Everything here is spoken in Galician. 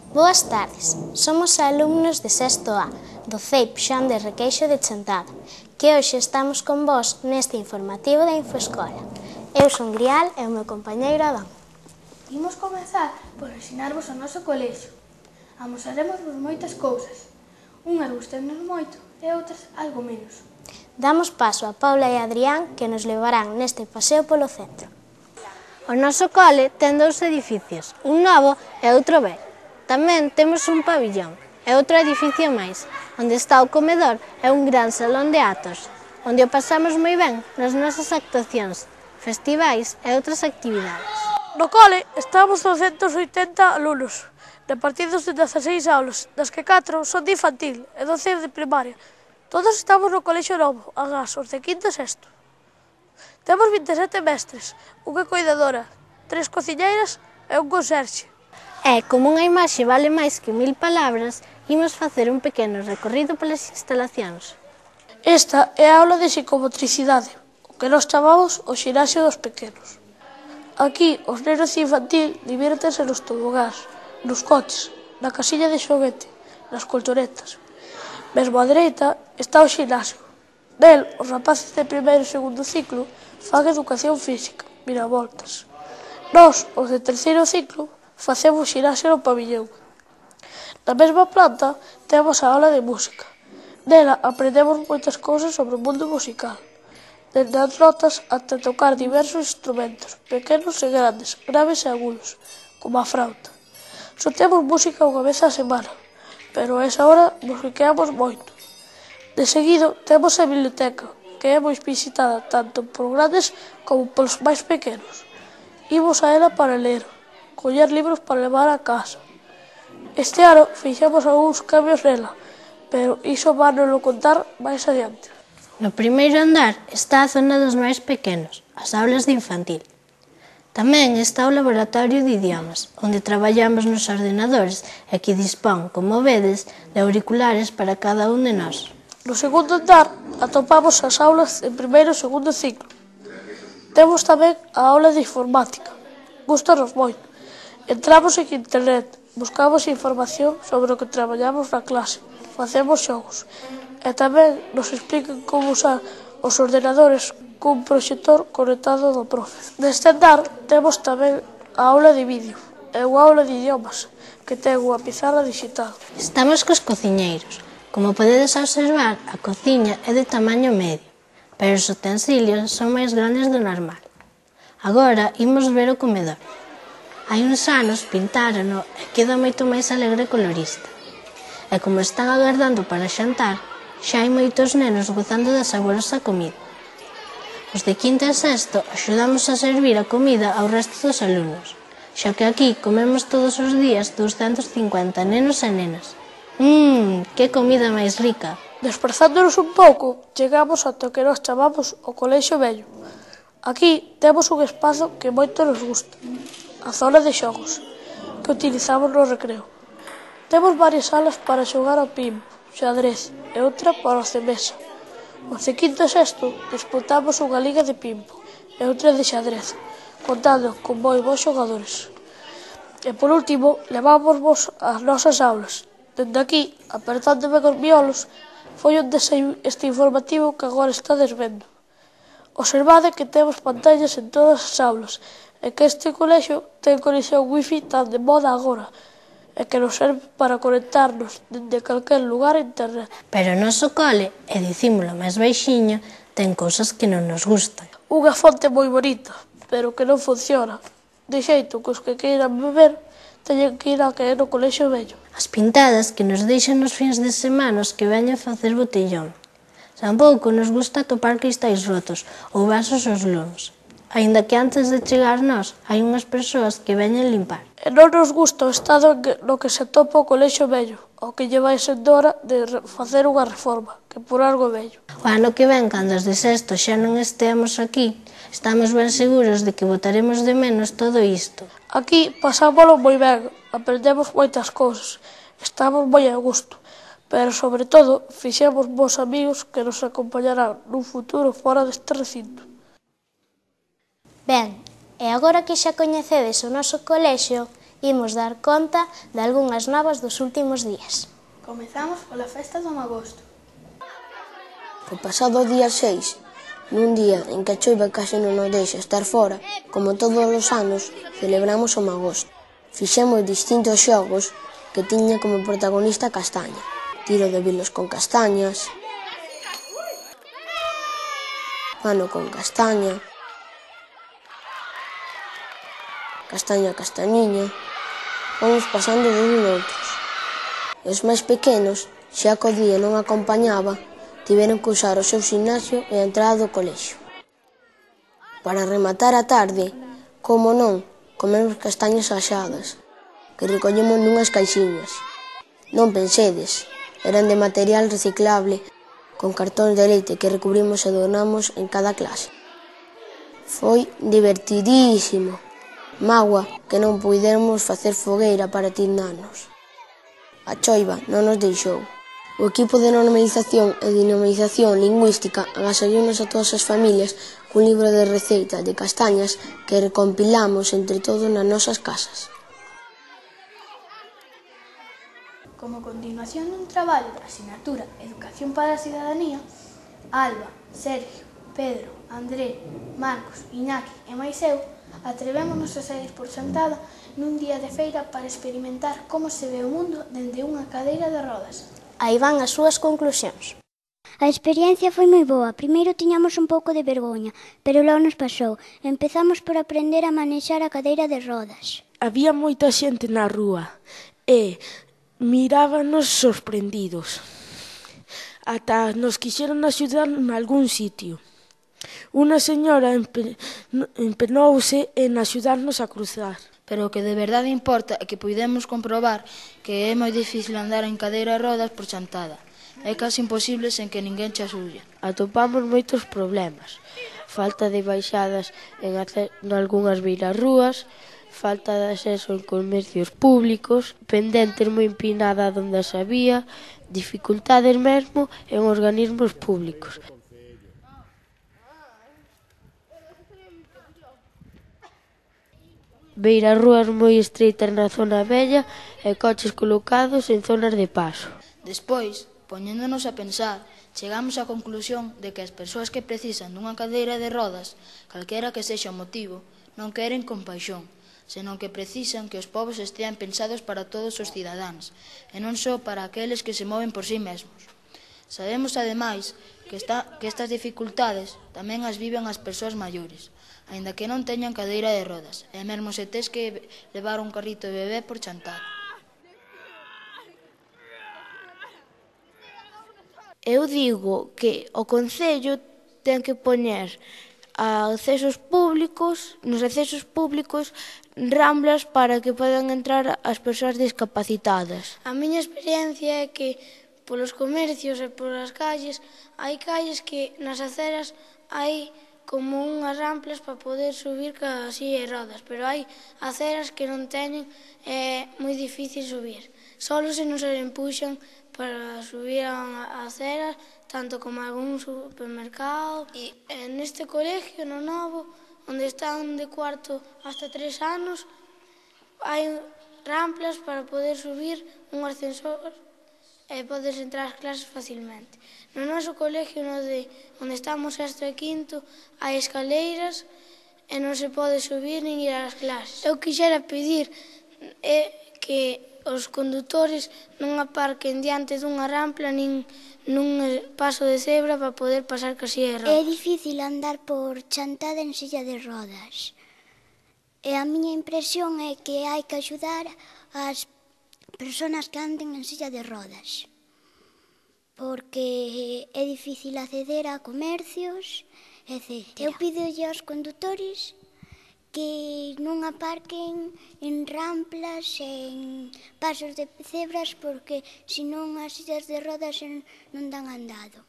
Boas tardes, somos alumnos de sexto A do CEIP Xoán de Requeixo de Chantada, que hoxe estamos con vós neste informativo da Infoescola. Eu son Grial e o meu compañeiro Adán. Imos comezar por ensinarvos o noso colexio. Amosaremos-vos moitas cousas. Unhas gustennos moito e outras algo menos. Damos paso a Paula e a Adrián que nos levarán neste paseo polo centro. O noso cole ten dous edificios, un novo e outro vello. Tamén temos un pabillón e outro edificio máis, onde está o comedor e un gran salón de actos, onde o pasamos moi ben nas nosas actuacións, festivais e outras actividades. No cole estamos 280 alumnos, repartidos en 16 aulas, das que 4 son de infantil e 12 de primaria. Todos estamos no colexio novo, agás os de quinto e sexto. Temos 27 mestres, unha cuidadora, 3 cociñeiras e un conserxe. E, como unha imaxe vale máis que 1000 palabras, imos facer un pequeno recorrido polas instalacións. Esta é a aula de psicomotricidade, o que nós chamamos o xinasio dos pequenos. Aquí, os nenos de infantil divírtense nos tobogáns, nos coches, na casiña de xoguete, nas colchonetas. Mesmo á dereita está o xinasio. Nel, os rapaces de primeiro e segundo ciclo fan educación física, miravoltas. Nós, os de terceiro ciclo, facemos xinasio no pabillón. Na mesma planta temos a aula de música. Nela aprendemos moitas cousas sobre o mundo musical, desde as notas ata tocar diversos instrumentos, pequenos e grandes, graves e agudos, como a frauta. Só temos música unha vez a semana, pero a esa hora musiqueamos moito. De seguido temos a biblioteca, que é moi visitada tanto por grandes como polos máis pequenos. Imos a ela para ler, coller libros para levar a casa. Este ano fixemos algúns cambios nela, pero iso vánoslo contar máis adiante. No primeiro andar está a zona dos máis pequenos, as aulas de infantil. Tamén está o laboratorio de idiomas, onde traballamos nos ordenadores e que dispón, como vedes, de auriculares para cada un de nós. No segundo andar atopamos as aulas en primeiro e segundo ciclo. Temos tamén a aula de informática. Gústanos moito. Entramos en internet, buscamos información sobre o que traballamos na clase, facemos xogos e tamén nos explican como usar os ordenadores cun proxector conectado do profe. Neste andar temos tamén a aula de vídeo e unha aula de idiomas que ten unha pizarra digital. Estamos cos cociñeiros. Como podedes observar, a cociña é de tamaño medio, pero os utensilios son máis grandes do normal. Agora imos ver o comedor. Hai uns anos pintárono e queda moito máis alegre e colorista. E como están agardando para xantar, xa hai moitos nenos gozando da saborosa comida. Os de quinto e sexto axudamos a servir a comida ao resto dos alumnos, xa que aquí comemos todos os días 250 nenos e nenas. Que comida máis rica! Desprazándonos un pouco, chegamos ata o que nós chamamos o colexio vello. Aquí temos un espazo que moito nos gusta, a zona de xogos, que utilizamos no recreo. Temos varias salas para xogar ao pimpo, xadrez e outra para os de mesa. Os de quinto e sexto disputamos unha liga de pimpo e outra de xadrez, contando con moi bons xogadores. E por último, levámosvos as nosas aulas. Dende aquí, apertándome cos miolos, foi onde saiu este informativo que agora estades vendo. Observade que temos pantallas en todas as aulas e que este colexio ten conexión wifi tan de moda agora e que nos serve para conectarnos dende calquer lugar a internet. Pero o noso cole, e dicímolo máis baixiño, ten cousas que non nos gustan. Unha fonte moi bonita, pero que non funciona, de xeito que os que queiran beber teñen que ir a que é no colexio vello. As pintadas que nos deixan nos fins de semana os que veñen facer botellón. Tampouco nos gusta topar cristais rotos ou vasos aos lumes, aínda que antes de chegar nós hai unhas persoas que veñen limpar. E non nos gusta o estado no que se topa o colexio vello, ao que lle vai sendo hora de facer unha reforma, que por algo vello. O ano que ven, cando os de sexto xa non esteamos aquí, estamos ben seguros de que botaremos de menos todo isto. Aquí pasámoslo moi ben, aprendemos moitas cousas, estamos moi a gusto, pero sobre todo fixemos bons amigos que nos acompañarán nun futuro fora deste recinto. Ben, e agora que xa coñecedes o noso colexio, Imos dar conta de algunhas novas dos últimos días. Comezamos pola festa do magosto. O pasado día 6, nun día en que a choiva case non nos deixa estar fora, como todos os anos, celebramos o magosto. Fixemos distintos xogos que tiña como protagonista a castaña. Tiro de vilos con castañas, pano con castaña, castaña castañiña. Vamos pasando de un outros. Os máis pequenos, xa que o día non acompañaba, tiveron que usar o seu gimnasio e a entrada do colexio. Para rematar a tarde, como non, comemos castañas asadas, que recollemos nunhas caixiñas. Non pensedes, eran de material reciclable, con cartóns de leite que recubrimos e donamos en cada clase. Foi divertidísimo. Mágoa que non puidemos facer fogueira para tindarnos. A choiva non nos deixou. O equipo de normalización e dinamización lingüística agasallounos a todas as familias cun libro de receitas de castañas que recompilamos entre todos nas nosas casas. Como continuación dun traballo da asignatura Educación para a Cidadanía, Alba, Sergio, Pedro, André, Marcos, Iñaki e máis eu atrevémonos a sair por Chantada nun día de feira para experimentar como se ve o mundo dende unha cadeira de rodas. Aí van as súas conclusións. A experiencia foi moi boa. Primeiro tiñamos un pouco de vergoña, pero logo nos pasou. Empezamos por aprender a manexar a cadeira de rodas. Había moita xente na rúa e mirábanos sorprendidos. Ata nos quixeron axudar nalgún sitio. Unha señora empenouse en axudarnos a cruzar. Pero o que de verdade importa é que puidemos comprobar que é moi difícil andar en cadeira de rodas por Chantada. É casi imposible sen que ninguén che axude. Atopamos moitos problemas. Falta de baixadas en algunhas beirarrúas, falta de acceso en comercios públicos, pendentes moi empinada onde as había, dificultades mesmo en organismos públicos. Beirarrúas moi estreitas na zona vella e coches colocados en zonas de paso. Despois, poñéndonos a pensar, chegamos á conclusión de que as persoas que precisan dunha cadeira de rodas, calquera que sexa o motivo, non queren compaixón, senón que precisan que os povos estean pensados para todos os cidadáns, e non só para aqueles que se moven por si mesmos. Sabemos, ademais, que estas dificultades tamén as viven as persoas maiores, aínda que non teñan cadeira de rodas, e mesmo se tes que levar un carrito de bebé por Chantada. Eu digo que o Concello ten que poñer nos accesos públicos ramblas para que podan entrar as persoas discapacitadas. A miña experiencia é que polos comercios e polas calles hai calles que nas aceras hai como unhas ramplas para poder subir ca silla de rodas, pero hai aceras que non teñen, é moi difícil subir. Solo se nos empuxan para subir a aceras, tanto como algún supermercado. E neste colegio, no novo, onde están de cuarto hasta 3 anos, hai ramplas para poder subir un ascensor e podes entrar ás clases facilmente. No noso colegio, onde estamos sexto e quinto, hai escaleiras e non se pode subir nin ir ás clases. Eu quixera pedir que os condutores non aparquen diante dunha rampla nin nun paso de cebra para poder pasar ca silla de rodas. É difícil andar por Chantada en silla de rodas. E a miña impresión é que hai que axudar as persoas que anden en silla de rodas, porque é difícil acceder a comercios, etc. Eu pídolle aos condutores que non aparquen en ramplas, en pasos de cebras, porque senón as sillas de rodas non dan andado.